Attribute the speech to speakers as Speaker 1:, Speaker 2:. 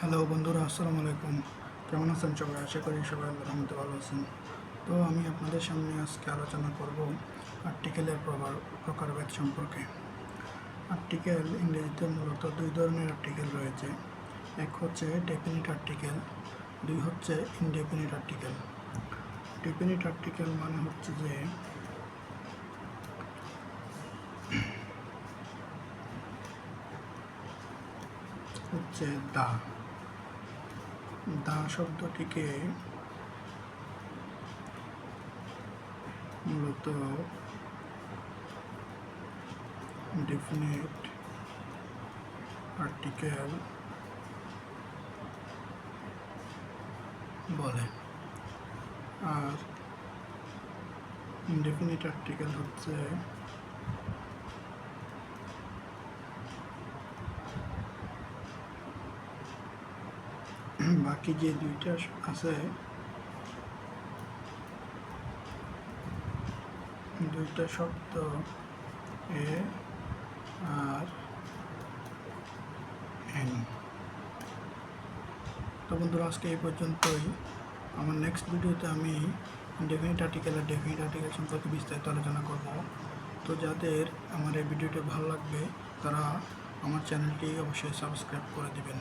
Speaker 1: Hello বন্ধুরা, আসসালামু আলাইকুম। কেমন আছেন সবাই? আশা করি সবাই আল্লাহর রহমতে ভালো আছেন। তো আমি আপনাদের সামনে আজকে আলোচনা করব আর্টিকেলের প্রকারভেদ সম্পর্কে। আর্টিকেল ইংরেজিতে মূলত দুই ধরনের আর্টিকেল রয়েছে। এক হচ্ছে ডেফিনিট আর্টিকেল, দুই হচ্ছে ইনডেফিনিট আর্টিকেল। ডেফিনিট আর্টিকেল মানে হচ্ছে যে দা শব্দটিকে মূলত ডেফিনিট আর্টিকেল বলে, আর ইনডেফিনিট আর্টিকেল হচ্ছে বাকি যে দুইটা আছে, দুইটা শব্দ এ আর এন। তো বন্ধুরা, আজকে এই পর্যন্তই। আমার নেক্সট ভিডিওতে আমি ডেফিনিট আর্টিকেল আর ডেফিনিট আর্টিকেল সম্পর্কে বিস্তারিত আলোচনা করব। তো যাদের আমার এই ভিডিওটি ভালো লাগবে তারা আমার চ্যানেলটি অবশ্যই সাবস্ক্রাইব করে দিবেন।